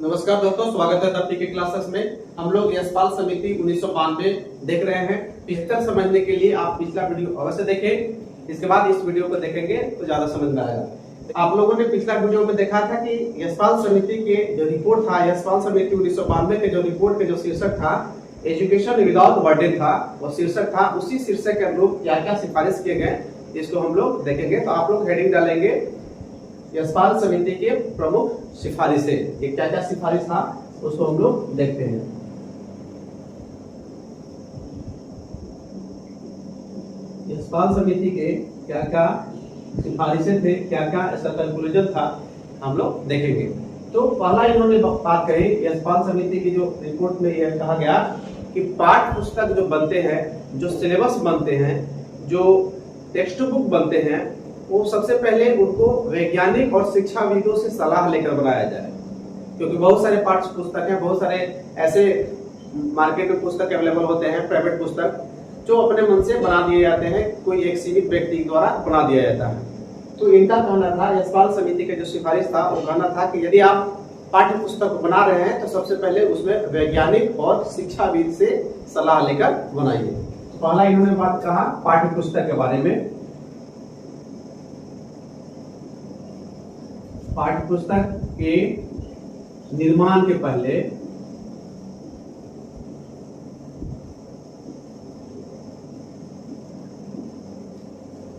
नमस्कार दोस्तों, स्वागत है दत्ती के क्लासेस में। हम लोग यशपाल समिति 1992 देख रहे हैं। पिछतर समझने के लिए आप पिछला वीडियो अवश्य देखें, इसके बाद इस वीडियो को देखेंगे तो ज्यादा समझ में आएगा। आप लोगों ने पिछला वीडियो में देखा था कि यशपाल समिति के जो रिपोर्ट था, यशपाल समिति 1992 के जो रिपोर्ट के जो शीर्षक था एजुकेशन विदाउट बर्डन था, वो शीर्षक था। उसी शीर्षक के अनुरूप क्या क्या सिफारिश किए गए इसको हम लोग देखेंगे। तो आप लोग हेडिंग डालेंगे यशपाल समिति के प्रमुख सिफारिशें। ये क्या क्या सिफारिश था उसको हम लोग देखते हैं। यशपाल समिति के क्या क्या सिफारिशें थे, क्या क्या इसका कंक्लूजन था, हम लोग देखेंगे। तो पहला इन्होंने बात कही यशपाल समिति की जो रिपोर्ट में यह कहा गया कि पाठ्य पुस्तक जो बनते हैं, जो सिलेबस बनते हैं, जो टेक्स्ट बुक बनते हैं, वो सबसे पहले उनको वैज्ञानिक और शिक्षाविदों से सलाह लेकर बनाया जाए। क्योंकि बहुत सारे पाठ्य पुस्तक हैं, बहुत सारे ऐसे मार्केट में पुस्तक अवेलेबल होते हैं, प्राइवेट पुस्तक, जो अपने मन से बना दिए जाते हैं, कोई एक सीमित व्यक्ति द्वारा बना दिया जाता है। तो इनका कहना था, यशपाल समिति का जो सिफारिश था वो कहना था कि यदि आप पाठ्य पुस्तक बना रहे हैं तो सबसे पहले उसमें वैज्ञानिक और शिक्षाविद से सलाह लेकर बनाइए। तो पहला इन्होंने बात कहा पाठ्य पुस्तक के बारे में। पाठ्य पुस्तक के निर्माण के पहले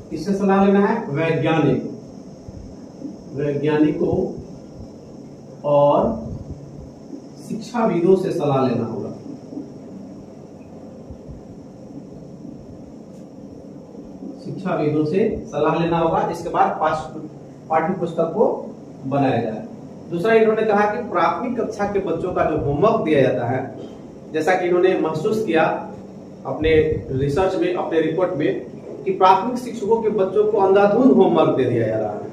किससे सलाह लेना है? वैज्ञानिकों और शिक्षाविदों से सलाह लेना होगा। शिक्षाविदों से सलाह लेना होगा। इसके बाद पाठ्य पुस्तक को बनाया जाए। दूसरा इन्होंने कहा कि प्राथमिक कक्षा के बच्चों का जो होमवर्क दिया जाता है, जैसा कि इन्होंने महसूस किया अपने रिसर्च में, अपने रिपोर्ट में, कि प्राथमिक शिक्षकों के बच्चों को अंधाधुंध होमवर्क दे दिया जा रहा है।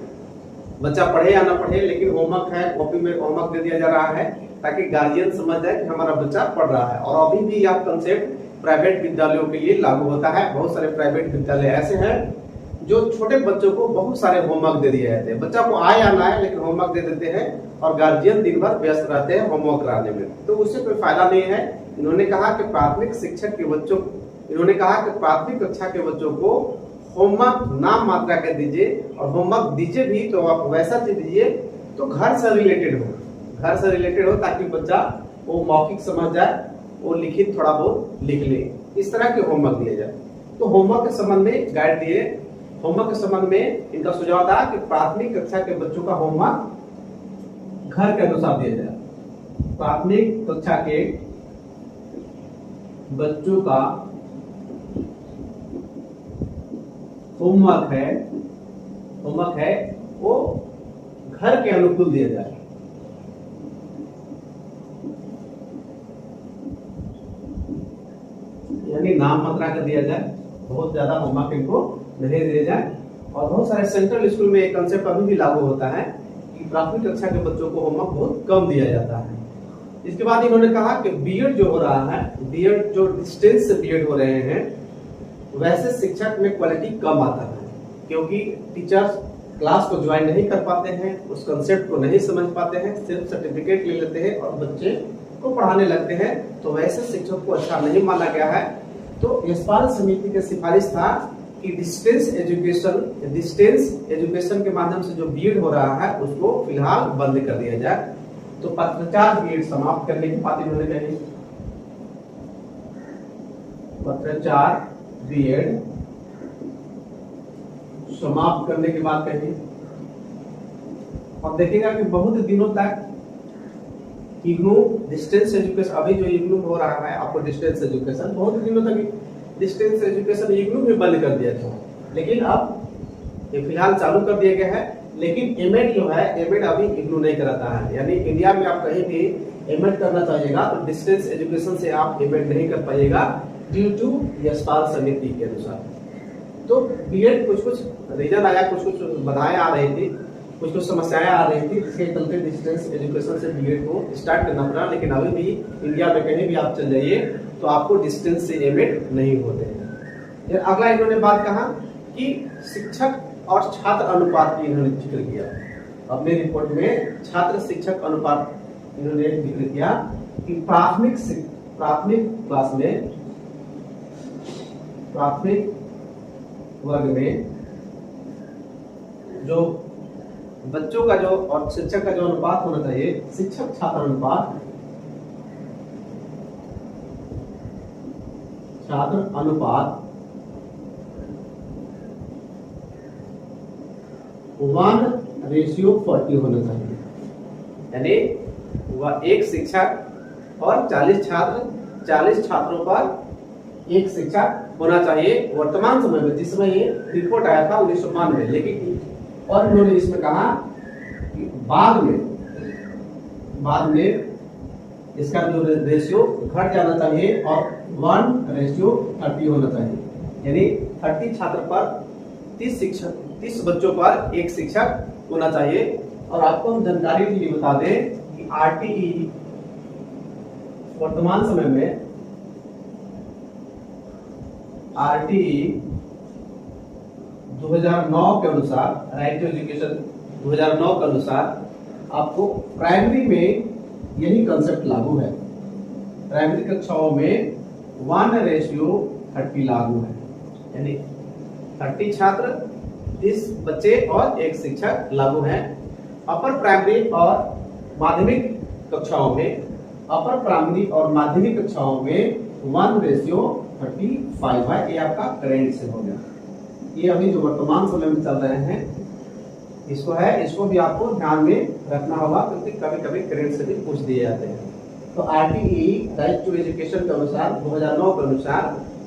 बच्चा पढ़े या ना पढ़े, लेकिन होमवर्क है, कॉपी में होमवर्क दे दिया जा रहा है ताकि गार्जियन समझ जाए कि हमारा बच्चा पढ़ रहा है। और अभी भी यह कंसेप्ट प्राइवेट विद्यालयों के लिए लागू होता है। बहुत सारे प्राइवेट विद्यालय ऐसे हैं जो छोटे बच्चों को बहुत सारे होमवर्क दे दिए जाते हैं। बच्चा को आए या ना आए, लेकिन होमवर्क दे देते हैं और गार्जियन दिन भर व्यस्त रहते हैं होमवर्क कराने में, तो उससे कोई फायदा नहीं है। इन्होंने कहा कि प्राथमिक शिक्षक के बच्चों इन्होंने कहा कि प्राथमिक कक्षा के बच्चों को होमवर्क नाम मात्रा के दीजिए, और होमवर्क दीजिए भी तो आप वैसा चीज दीजिए तो घर से रिलेटेड हो, ताकि बच्चा वो मौखिक समझ जाए, वो लिखित थोड़ा बहुत लिख ले, इस तरह के होमवर्क दिया जाए। तो होमवर्क के संबंध में गाइड दिए। होमवर्क के संबंध में इनका सुझाव था कि प्राथमिक कक्षा के बच्चों का होमवर्क घर के अनुसार दिया जाए। प्राथमिक कक्षा के बच्चों का होमवर्क है वो घर के अनुकूल दिया जाए। यानी नाम मात्रा का दिया जाए, बहुत ज्यादा होमवर्क इनको नहीं दिया जाए। और बहुत सारे सेंट्रल स्कूल में एक कंसेप्ट अभी भी लागू होता है कि प्राथमिक कक्षा के बच्चों को होमवर्क बहुत कम दिया जाता है। इसके बाद इन्होंने कहा कि बीएड जो हो रहा है, बीएड जो डिस्टेंस से बीएड हो रहे हैं, वैसे शिक्षक में क्वालिटी कम आता है, क्योंकि टीचर्स क्लास को ज्वाइन नहीं कर पाते हैं, उस कंसेप्ट को नहीं समझ पाते हैं, सिर्फ सर्टिफिकेट ले लेते हैं और बच्चे को पढ़ाने लगते हैं। तो वैसे शिक्षक को अच्छा नहीं माना गया है। तो यशपाल समिति का सिफारिश था कि डिस्टेंस एजुकेशन के माध्यम से जो बीएड हो रहा है उसको फिलहाल बंद कर दिया जाए। तो पत्राचार बीएड समाप्त करने की बात इन्होंने कही। पत्राचार बीएड समाप्त करने की बात कही। और देखिएगा कि बहुत दिनों तक इग्नू डिस्टेंस एजुकेशन, अभी जो इग्नू हो रहा है आपको डिस्टेंस एजुकेशन, बहुत दिनों तक डिस्टेंस एजुकेशन इग्नू भी बंद कर दिया था, लेकिन अब ये फिलहाल चालू कर दिया गया है। लेकिन एमएड जो है, एमएड अभी इग्नू नहीं कराता है। यानी इंडिया में आप कहीं भी एमएड करना चाहिएगा तो डिस्टेंस एजुकेशन से आप एमएड नहीं कर पाइएगा, ड्यू टू यशपाल समिति के अनुसार। तो बीएड कुछ रीजन आया, कुछ बाधाएं आ रही थी, कुछ समस्याएं आ रही थी, जिसके चलते डिस्टेंस एजुकेशन से बीएड को स्टार्ट करना पड़ा। लेकिन अभी भी इंडिया में कहीं भी आप चल जाइए तो आपको डिस्टेंस से एमएड नहीं होते हैं। अगला इन्होंने बात कहा कि शिक्षक और छात्र अनुपात की इन्होंने जिक्र किया। अपने रिपोर्ट में छात्र शिक्षक अनुपात इन्होंने जिक्र किया कि प्राथमिक क्लास में, प्राथमिक वर्ग में जो बच्चों का जो और शिक्षक का जो अनुपात होना चाहिए, शिक्षक छात्र अनुपात, छात्र अनुपात 1:40 होना चाहिए। यानी वह एक शिक्षक और 40 छात्र, 40 छात्रों पर एक शिक्षक होना चाहिए वर्तमान समय में, जिस समय ये रिपोर्ट आया था 1992। लेकिन और इन्होंने इसमें कहा कि बाद में इसका जो रेशियो घट जाना चाहिए और 1:30 होना चाहिए। यानी 30 छात्र पर 30 बच्चों पर एक शिक्षक होना चाहिए। और आपको हम जानकारी के लिए बता दें कि RTE वर्तमान समय में RTE 2009 के अनुसार, राइट टू एजुकेशन 2009 के अनुसार आपको प्राइमरी में यही कंसेप्ट लागू है। प्राइमरी कक्षाओं में 1:30 लागू है। यानी 30 छात्र, 30 बच्चे और एक शिक्षक लागू है। अपर प्राइमरी और माध्यमिक कक्षाओं में, अपर प्राइमरी और माध्यमिक कक्षाओं में 1:35 है। ये आपका करेंट से हो गया। ये अभी जो वर्तमान समय में चल रहे हैं इसको भी आपको ध्यान में रखना होगा, क्योंकि कभी कभी करेंट से भी पूछ दिए जाते हैं। तो RTE राइट टू एजुकेशन के अनुसार 2009 के अनुसार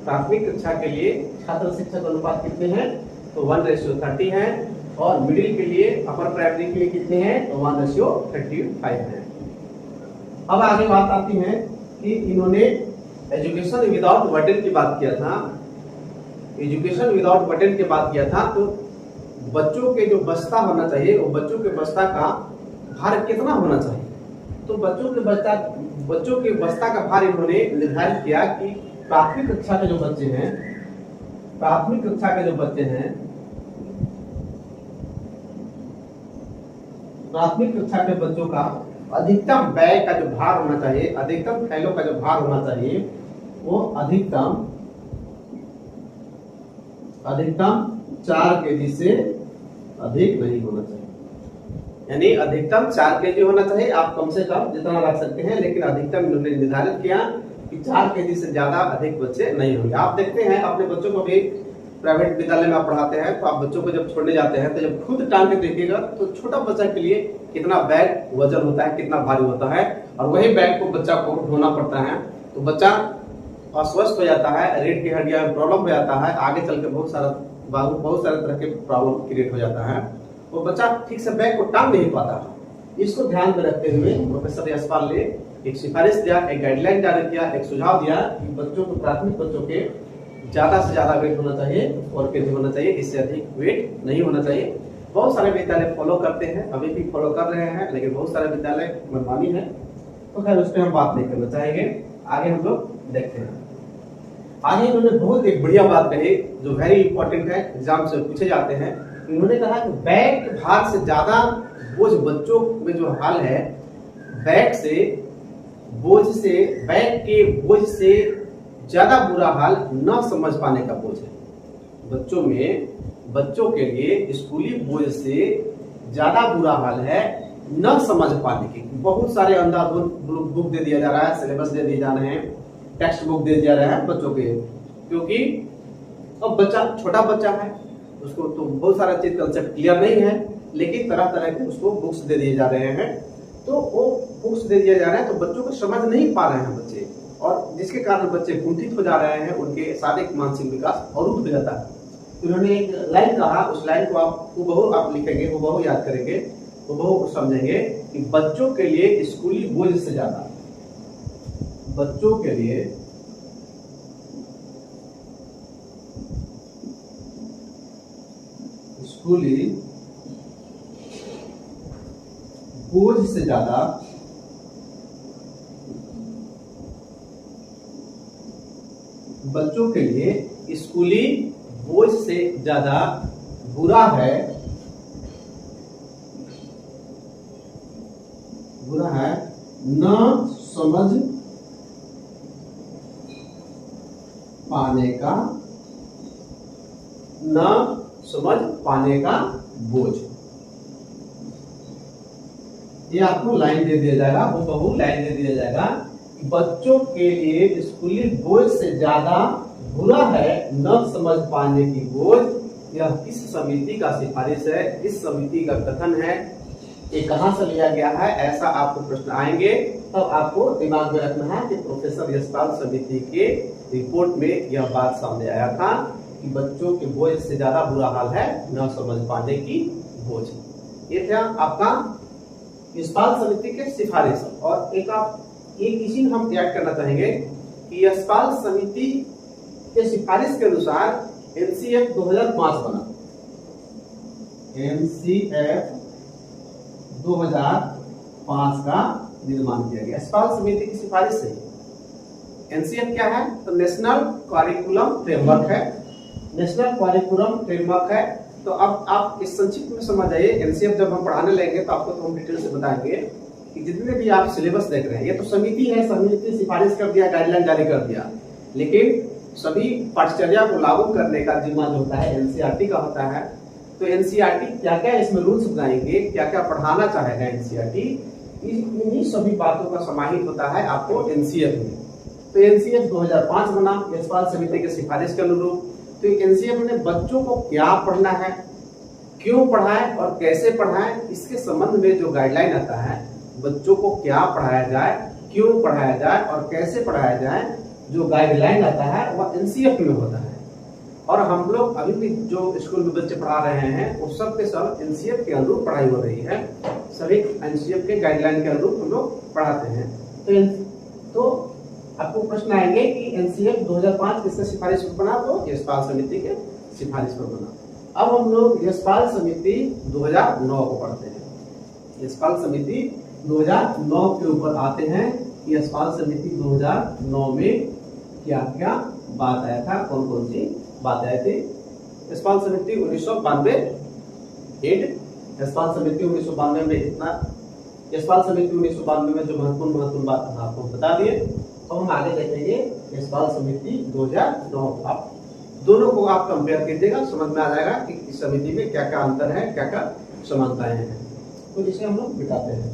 प्राथमिक कक्षा के लिए छात्र शिक्षक अनुपात कितने हैं? तो 1:30 है। और मिडिल के लिए, अपर प्राइमरी के लिए कितने हैं? तो 1:35 है। अब आगे बात आती है कि इन्होंने एजुकेशन विदाउट बर्डन की बात किया था। एजुकेशन विदाउट बर्डन की बात किया था, तो बच्चों के जो बस्ता होना चाहिए, वो बच्चों के बस्ता का भार कितना होना चाहिए? तो बच्चों के बस्ता का भार इन्होंने निर्धारित किया कि प्राथमिक कक्षा के जो बच्चे हैं, प्राथमिक कक्षा के जो बच्चे हैं, प्राथमिक कक्षा के बच्चों का अधिकतम बैग का जो भार होना चाहिए, अधिकतम थैलों का जो भार होना चाहिए, वो अधिकतम 4 kg से अधिक नहीं होना चाहिए। यानी अधिकतम 4 kg होना चाहिए। आप कम से कम जितना रख सकते हैं, लेकिन अधिकतम इन्होंने निर्धारित किया कि 4 kg से ज्यादा अधिक बच्चे नहीं होंगे। आप देखते हैं अपने बच्चों को भी प्राइवेट विद्यालय में आप पढ़ाते हैं, तो आप बच्चों को जब छोड़ने जाते हैं तो जब खुद टांग के देखिएगा तो छोटा बच्चा के लिए कितना बैग वजन होता है, कितना भारी होता है। और वही बैग को बच्चा को ढोना पड़ता है, तो बच्चा अस्वस्थ हो जाता है, रीढ़ की हड्डियां में प्रॉब्लम हो जाता है, आगे चल के बहुत सारे तरह के प्रॉब्लम क्रिएट हो जाता है। वो बच्चा ठीक से बैग को टांग नहीं पाता है। इसको ध्यान में रखते हुए प्रोफेसर यशपाल ने एक सिफारिश दिया, एक गाइडलाइन जारी किया, एक सुझाव दिया कि बच्चों को, प्राथमिक बच्चों के ज्यादा से ज्यादा वेट होना चाहिए, 4 kg होना चाहिए, इससे अधिक वेट नहीं होना चाहिए। बहुत सारे विद्यालय फॉलो करते हैं, अभी भी फॉलो कर रहे हैं, लेकिन बहुत सारे विद्यालय मनमानी है, तो खैर उस पर हम बात नहीं करना चाहेंगे। आगे हम लोग देखते हैं। आगे इन्होंने बहुत एक बढ़िया बात कही जो वेरी इंपॉर्टेंट है, एग्जाम से पूछे जाते हैं। इन्होंने कहा कि बैग के भार से ज्यादा बोझ बच्चों में जो हाल है, बैग के बोझ से ज्यादा बुरा हाल न समझ पाने का बोझ है। बच्चों के लिए स्कूली बोझ से ज्यादा बुरा हाल है न समझ पाने की। बहुत सारे अंधाधुंध बुक दे दिया जा रहा है, सिलेबस दे दिए जा रहे हैं, टेक्स्ट बुक दे दिया रहा है बच्चों के, क्योंकि अब बच्चा छोटा बच्चा है, उसको तो बहुत सारा चीज कंसेप्ट क्लियर नहीं है, लेकिन तरह तरह के उसको बुक्स दे दिए जा रहे हैं। तो वो बुक्स दे दिए जा रहे हैं तो बच्चों को समझ नहीं पा रहे हैं बच्चे, और जिसके कारण बच्चे कुंठित हो जा रहे हैं, उनके शारीरिक मानसिक विकास अवरुद्ध हो जाता है। उन्होंने एक लाइन कहा, उस लाइन को आप हुबहू आप लिखेंगे, हुबहू याद करेंगे, हुबहू समझेंगे कि बच्चों के लिए स्कूली बोझ से ज्यादा, बच्चों के लिए स्कूली बोझ से ज्यादा बच्चों के लिए स्कूली बोझ से ज्यादा बुरा है न समझ पाने का, न समझ पाने का बोझ। ये आपको लाइन दे दिया जाएगा, बहु लाइन दे दिया जाएगा। बच्चों के लिए स्कूली बोझ से ज्यादा बुरा है न समझ पाने की बोझ। यह किस समिति का सिफारिश है, इस समिति का कथन है, ये कहां से लिया गया है, ऐसा आपको प्रश्न आएंगे तब आपको दिमाग में रखना है कि प्रोफेसर यशपाल समिति के रिपोर्ट में यह बात सामने आया था कि बच्चों के बोझ से ज्यादा बुरा हाल है न समझ पाने की बोझ। ये था आपका यशपाल समिति के सिफारिश। और एक इसी हम ऐड करना चाहेंगे कि यशपाल समिति के सिफारिश के अनुसार एनसीएफ 2005 बना। एनसीएफ 2005 का निर्माण किया गया यशपाल समिति की सिफारिश से। एनसीएफ क्या है? तो नेशनल करिकुलम फ्रेमवर्क है, नेशनल करिकुलम फ्रेमवर्क है। तो अब आप इस संक्षिप्त में समझ जाइए। एनसीएफ जब हम पढ़ाने लगेंगे तो आपको तो हम डिटेल से बताएंगे कि जितने भी आप सिलेबस देख रहे हैं, ये तो समिति है, समिति सिफारिश कर दिया, गाइडलाइन जारी कर दिया, लेकिन सभी पाठ्यचर्या को लागू करने का जिम्मा जो होता है एनसीईआरटी का होता है। तो एनसीईआरटी क्या क्या इसमें रूल्स बनाएंगे, क्या क्या पढ़ाना चाहेगा एनसीईआरटी, इन्हीं सभी बातों का समाहित होता है आपको एनसीएफ में। तो एनसीएफ 2005 बना यशपाल समिति के सिफारिश के अनुरूप। तो एनसीएफ ने बच्चों को क्या पढ़ना है, क्यों पढ़ाएं और कैसे पढ़ाएं, इसके संबंध में जो गाइडलाइन आता है, बच्चों को क्या पढ़ाया जाए, क्यों पढ़ाया जाए और कैसे पढ़ाया जाए, जो गाइडलाइन आता है वह एनसीएफ में होता है। और हम लोग अभी भी जो स्कूल में बच्चे पढ़ा रहे हैं वो सब के सब एनसीएफ के अनुरूप पढ़ाई हो रही है, सभी एनसीएफ के गाइडलाइन के अनुरूप हम लोग पढ़ाते हैं। तो आपको प्रश्न आएंगे कि एनसीएफ 2005 किसके सिफारिश पर बना? तो यशपाल समिति के सिफारिश पर बना। अब हम लोग यशपाल समिति 2009 को पढ़ते हैं। यशपाल समिति 2009 के ऊपर आते हैं। यशपाल समिति 2009 में क्या क्या बात आया था, कौन कौन सी बात आई थी? यशपाल समिति 1992 यशपाल समिति 1992 में इतना, यशपाल समिति 1992 में जो महत्वपूर्ण बात आपको बता दिए। तो हम आगे देखेंगे यशपाल समिति 2009। आप दोनों को आप कंपेयर कीजिएगा, समझ में आ जाएगा कि इस समिति में क्या क्या अंतर है, क्या क्या समानताएं हैं। तो इसे हम लोग बिताते हैं।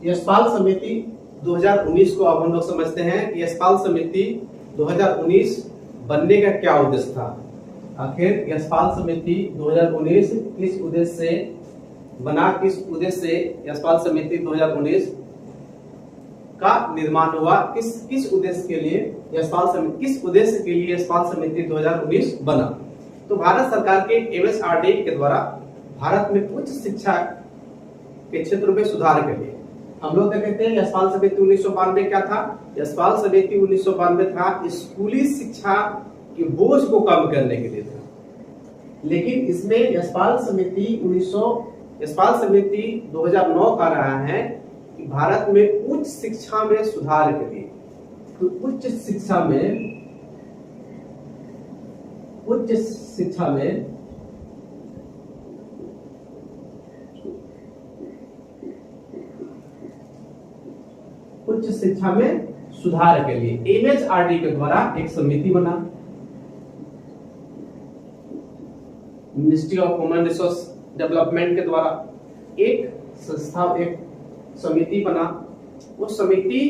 यशपाल समिति 2019 को अब हम लोग समझते हैं कि यशपाल समिति 2019 बनने का क्या उद्देश्य था। आखिर यशपाल समिति 2019 किस उद्देश्य से बना, किस उद्देश्य से यशपाल समिति 2019 का निर्माण हुआ, किस उद्देश्य के लिए यशपाल समिति, किस उद्देश्य के लिए यशपाल समिति 2019 बना? तो भारत सरकार के एमएसआरडी के द्वारा भारत में उच्च शिक्षा के क्षेत्र में सुधार के लिए हम लोग देखते हैं। यशपाल समिति 1992 क्या था? यशपाल समिति 1992 था स्कूली शिक्षा के बोझ को कम करने के लिए था। लेकिन इसमें यशपाल समिति 2009 का रहा है कि भारत में उच्च शिक्षा में सुधार के लिए। तो उच्च शिक्षा में सुधार के लिए एमएचआरडी के द्वारा एक समिति बना, ministry of human resource development के द्वारा एक संस्था, एक समिति बना। उस समिति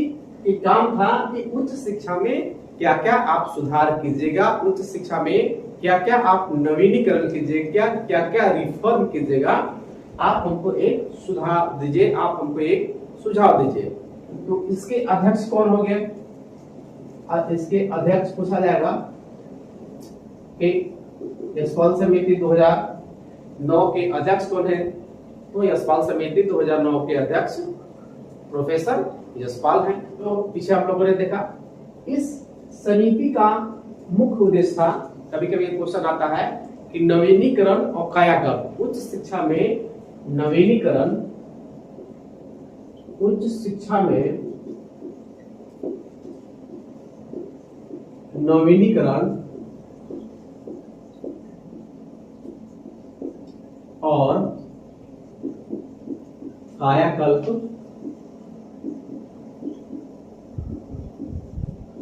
का काम था कि उच्च शिक्षा में क्या क्या आप सुधार कीजिएगा, उच्च शिक्षा में क्या क्या आप नवीनीकरण कीजिएगा, क्या क्या रिफॉर्म कीजिएगा, आप हमको एक सुधार दीजिए, आप हमको एक सुझाव दीजिए। तो इसके अध्यक्ष कौन हो गए? इसके अध्यक्ष पूछा जाएगा कि यशपाल समिति 2009 के अध्यक्ष कौन है? तो यशपाल समिति 2009 के अध्यक्ष प्रोफेसर यशपाल हैं। तो पीछे आप लोगों ने देखा इस समिति का मुख्य उद्देश्य था, कभी कभी क्वेश्चन आता है कि नवीनीकरण और कायाकल्प, उच्च शिक्षा में नवीनीकरण, उच्च शिक्षा में नवीनीकरण और कायाकल्प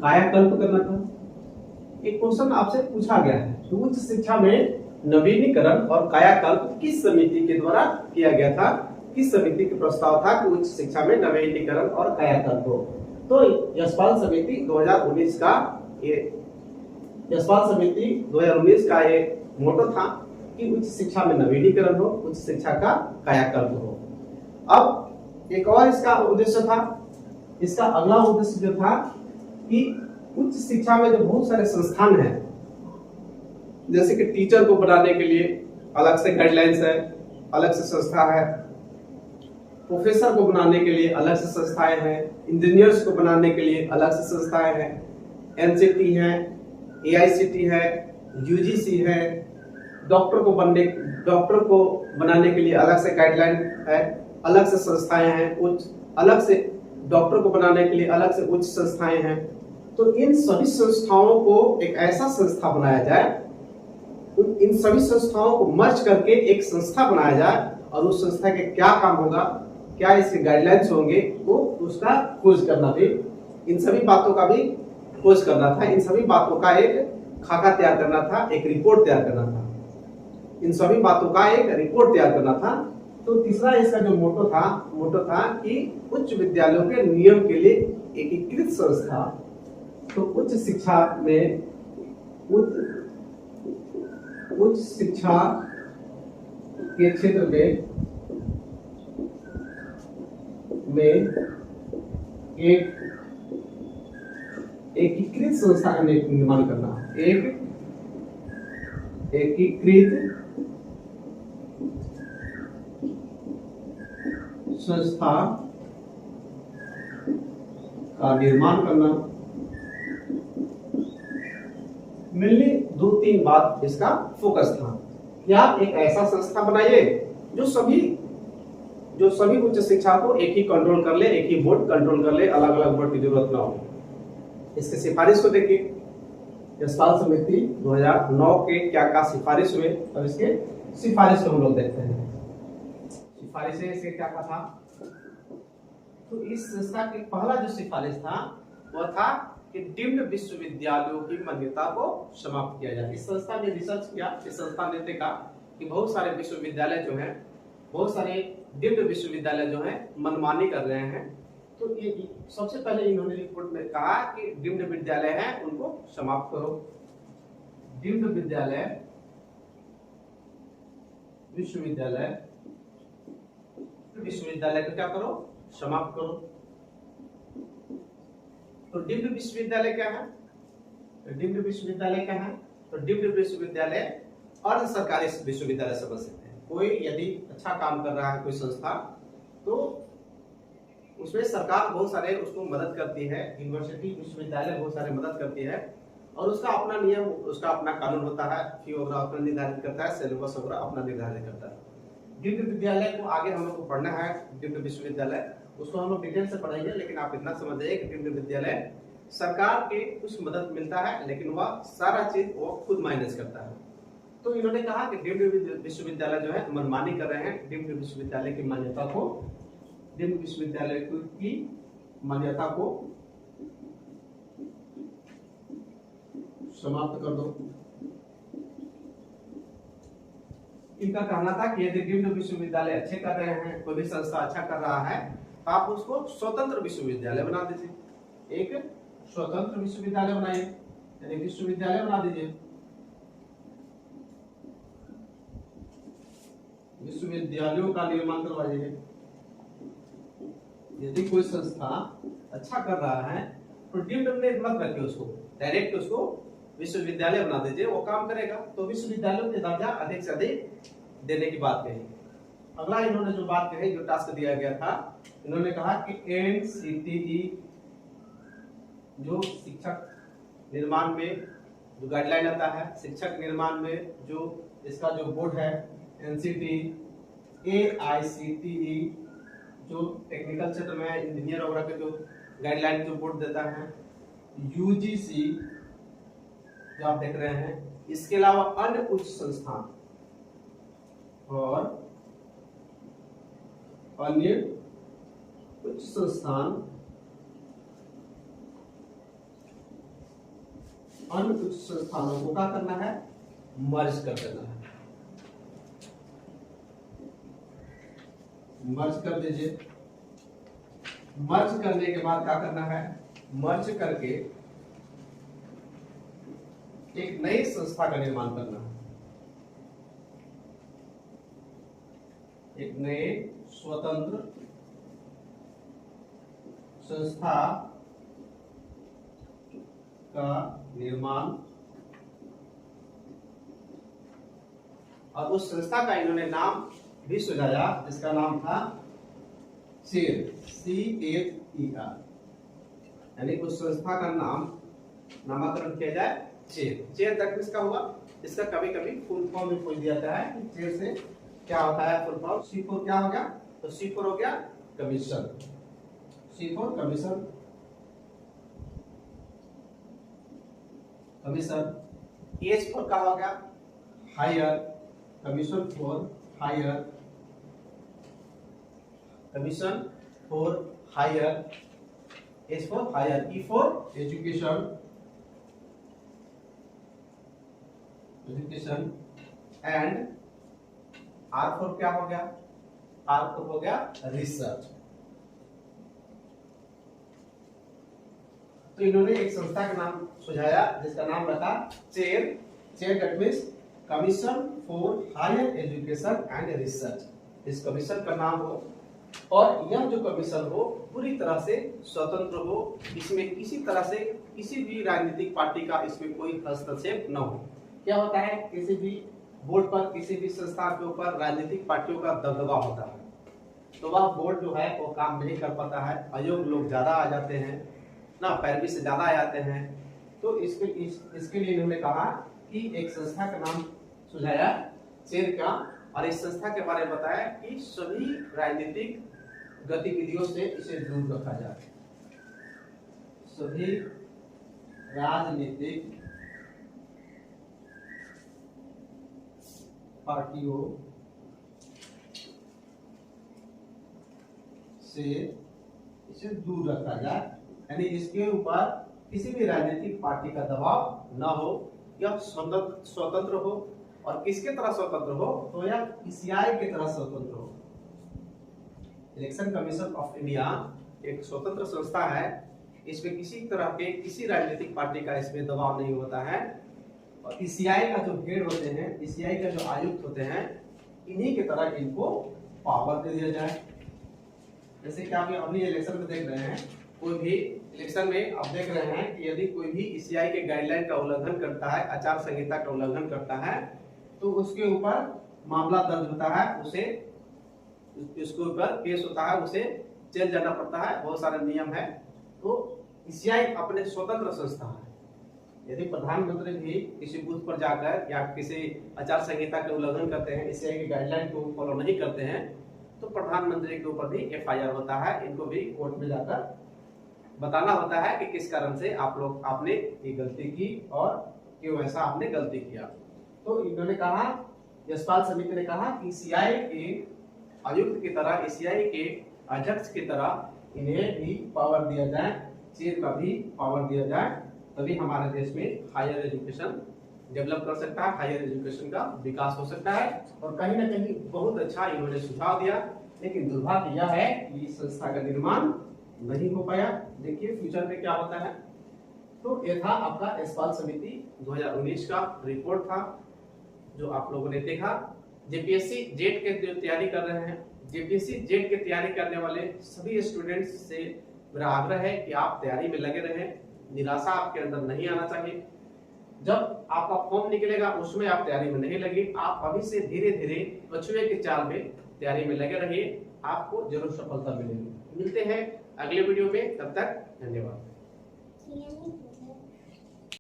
कायाकल्प करना था। एक क्वेश्चन आपसे पूछा गया है कि उच्च शिक्षा में नवीनीकरण और कायाकल्प किस समिति के द्वारा किया गया था, किस समिति के प्रस्ताव था कि उच्च शिक्षा में नवीनीकरण और कायाकल्प हो। तो यशपाल समिति 2019 का ये यशपाल समिति 2019 का ये मोटो था कि उच्च शिक्षा में नवीनीकरण हो, उच्च शिक्षा का कायाकल्प हो। अब एक और इसका उद्देश्य था, इसका अगला उद्देश्य जो था कि उच्च शिक्षा में जो बहुत सारे संस्थान हैं, जैसे कि टीचर को बनाने के लिए अलग से गाइडलाइंस है, अलग से संस्था है, प्रोफेसर को बनाने के लिए अलग से संस्थाएं हैं, इंजीनियर्स को बनाने के लिए अलग से संस्थाएं हैं, एनसीटी है, एआईसीटी है, यूजीसी है, डॉक्टर को बनाने के लिए अलग से गाइडलाइन है, अलग से संस्थाएं हैं, अलग से डॉक्टर को बनाने के लिए अलग से उच्च संस्थाएं हैं। तो इन सभी संस्थाओं को एक ऐसा संस्था बनाया जाए, इन सभी संस्थाओं को मर्ज करके एक संस्था बनाया जाए और उस संस्था के क्या काम होगा, क्या इसके गाइडलाइंस होंगे, वो उसका खोज करना भी, इन सभी बातों का भी खोज करना था, इन सभी बातों का एक खाका तैयार करना था, एक रिपोर्ट तैयार करना था, इन सभी बातों का एक रिपोर्ट तैयार करना था। तो तीसरा इसका जो मोटो था कि उच्च विद्यालयों के नियम के लिए एकीकृत संस्था। तो उच्च शिक्षा के क्षेत्र में एक एकीकृत संस्था का निर्माण करना, एक एकीकृत संस्था का निर्माण करना। मिलनी 2-3 बात इसका फोकस था कि आप एक ऐसा संस्था बनाइए जो सभी उच्च शिक्षा को एक ही कंट्रोल कर ले, एक ही बोर्ड कंट्रोल कर ले, अलग अलग बोर्ड की जरूरत ना हो। इसके सिफारिश को देखिए, यशपाल समिति 2009 के क्या सिफारिश हुए, और इसके सिफारिश को हम लोग देखते हैं। सिफारिश इसके क्या था, तो इस संस्था की पहला जो सिफारिश था वह था कि डीम्ड विश्वविद्यालयों की मान्यता को समाप्त किया जाए। इस संस्था ने रिसर्च किया, इस संस्था ने देखा कि बहुत सारे विश्वविद्यालय जो हैं, बहुत सारे डीम्ड विश्वविद्यालय जो हैं मनमानी कर रहे हैं। तो ये सबसे पहले इन्होंने रिपोर्ट में कहा कि डीम्ड विद्यालय हैं उनको समाप्त करो, डीम्ड विश्वविद्यालय को क्या करो, समाप्त करो। तो डीम्ड विश्वविद्यालय क्या है, तो डीम्ड विश्वविद्यालय अर्ध सरकारी विश्वविद्यालय समझ सकते हैं। कोई यदि अच्छा काम कर रहा है कोई संस्था, तो उसमें सरकार बहुत सारे उसको मदद करती है, यूनिवर्सिटी विश्वविद्यालय बहुत सारे मदद करती है, और उसका अपना नियम, उसका अपना कानून होता है, फी वगैरह अपना निर्धारित करता है, सिलेबस वगैरह अपना निर्धारित करता है। डीम्ड विद्यालय को आगे हम लोग को पढ़ना है, डीम्ड विश्वविद्यालय उसको हम लोग डिटेल से पढ़ेंगे, लेकिन आप इतना समझ जाइए कि डीम्ड विद्यालय सरकार के कुछ मदद मिलता है, लेकिन वह सारा चीज वो खुद मैनेज करता है। तो इन्होंने कहा कि डीम्ड विश्वविद्यालय जो है मनमानी कर रहे हैं, डीम्ड विश्वविद्यालय की मान्यता को समाप्त कर दो। इनका कहना था कि यदि डीम्ड विश्वविद्यालय अच्छे कर रहे हैं, कोई भी संस्था अच्छा कर रहा है, तो आप उसको स्वतंत्र विश्वविद्यालय बना दीजिए, एक स्वतंत्र विश्वविद्यालय बनाइए, यानी विश्वविद्यालय बना दीजिए, विश्वविद्यालयों का निर्माण करवाइए। यदि कोई संस्था अच्छा कर रहा है तो डीम्ड में मत रखिए उसको, डायरेक्ट उसको विश्वविद्यालय बना दीजिए, वो काम करेगा। तो विश्वविद्यालयों के दर्जा अधिक से अधिक देने की बात कही। अगला इन्होंने जो बात कही, जो टास्क दिया गया था, इन्होंने कहा कि एनसीटीई जो शिक्षक निर्माण में जो गाइडलाइन आता है, शिक्षक निर्माण में जो इसका जो बोर्ड है, एनसीटी, एआईसीटीई जो टेक्निकल क्षेत्र में इंजीनियर वगैरह के जो गाइडलाइन जो बोर्ड देता है, यूजीसी जो आप देख रहे हैं, इसके अलावा अन्य उच्च संस्थान और अन्य उच्च संस्थान अन्य उच्च संस्थानों को क्या करना है, मर्ज कर देना है। मर्ज कर दीजिए। मर्ज करने के बाद क्या करना है, मर्ज करके एक नई संस्था का निर्माण करना है, एक नए स्वतंत्र संस्था का निर्माण। और उस संस्था का इन्होंने नाम भी सुझाया जिसका नाम था चेर, CHER, यानी उस संस्था का नामकरण किया जाए चेर। चेर तक इसका हुआ। इसका कभी कभी फुल फॉर्म भी पूछ दिया जाता है कि चेर से क्या होता है फुल फॉर्म। C4 क्या हो गया, तो C4 हो गया commission, C4 commission, commission. H4 क्या हो गया, higher, commission for higher, commission for higher, H4 higher. E4 education, education. And R4 क्या हो गया, R4 हो गया रिसर्च। तो इन्होंने एक संस्था का नाम सुझाया जिसका नाम रखा CHER. CHER that means commission for higher education and research. इस कमीशन का नाम हो और यह जो कमीशन हो पूरी तरह से स्वतंत्र हो, इसमें किसी तरह से किसी भी राजनीतिक पार्टी का इसमें कोई हस्तक्षेप न हो। क्या होता है, किसी भी बोर्ड पर, किसी भी संस्था के ऊपर राजनीतिक पार्टियों का दबदबा होता है, तो वह बोर्ड जो है वो काम नहीं कर पाता है। अयोग्य लोग ज्यादा आ जाते हैं ना, पैरवी से ज्यादा आ जाते हैं। तो इसके लिए इन्होंने कहा कि एक संस्था का नाम सुझाया चेर का, और इस संस्था के बारे में बताया कि सभी राजनीतिक गतिविधियों से इसे दूर रखा जाए, सभी राजनीतिक पार्टियों से इसे दूर रखा जाए, यानी इसके ऊपर किसी भी राजनीतिक पार्टी का दबाव न हो, यह स्वतंत्र हो। और किसके तरह स्वतंत्र हो, तो यह PCI की तरह स्वतंत्र हो। इलेक्शन कमीशन ऑफ इंडिया एक स्वतंत्र संस्था है, इसमें किसी तरह के किसी राजनीतिक पार्टी का इसमें दबाव नहीं होता है। और PCI का जो हेड होते हैं, PCI का जो आयुक्त होते हैं, इन्हीं के तरह इनको पावर दे दिया जाए। जैसे कि आप अभी इलेक्शन में देख रहे हैं, कोई भी इलेक्शन में आप देख रहे हैं कि यदि कोई भी PCI के गाइडलाइन का उल्लंघन करता है, आचार संहिता का उल्लंघन करता है, तो उसके ऊपर मामला दर्ज होता है, उसे उसके ऊपर केस होता है, उसे जेल जाना पड़ता है, बहुत सारे नियम है। तो PCI अपने स्वतंत्र संस्था है। यदि प्रधानमंत्री भी किसी बूथ पर जाकर या किसी आचार संहिता के उल्लंघन करते हैं, PCI की गाइडलाइन को फॉलो नहीं करते हैं, तो प्रधानमंत्री के ऊपर भी FIR होता है। इनको भी कोर्ट में जाकर बताना होता है कि किस कारण से आपने ये गलती की और क्यों ऐसा आपने गलती किया। तो इन्होंने कहा, यशपाल समिति ने कहा कि CI के आयुक्त की तरह, PCI के अध्यक्ष की तरह इन्हें भी पावर दिया जाए, चेर का भी पावर दिया जाए, तभी हमारे देश में हायर एजुकेशन डेवलप कर सकता है, हायर एजुकेशन का विकास हो सकता है। और कहीं ना कहीं बहुत अच्छा इन्होंने सुझाव दिया, लेकिन दुर्भाग्य यह है कि इस संस्था का निर्माण नहीं हो पाया। देखिए फ्यूचर में क्या होता है। तो ये था आपका यशपाल समिति 2019 का रिपोर्ट था जो आप लोगों ने देखा। जेपीएससी जेट के जो तैयारी कर रहे हैं, जेपीएससी जेट की तैयारी करने वाले सभी स्टूडेंट्स से मेरा आग्रह है कि आप तैयारी में लगे रहें, निराशा आपके अंदर नहीं आना चाहिए। जब आपका फॉर्म निकलेगा उसमें आप तैयारी में नहीं लगे, आप अभी से धीरे धीरे कछुए के चाल में तैयारी में लगे रहिए, आपको जरूर सफलता मिलेगी। मिलते हैं अगले वीडियो में, तब तक धन्यवाद।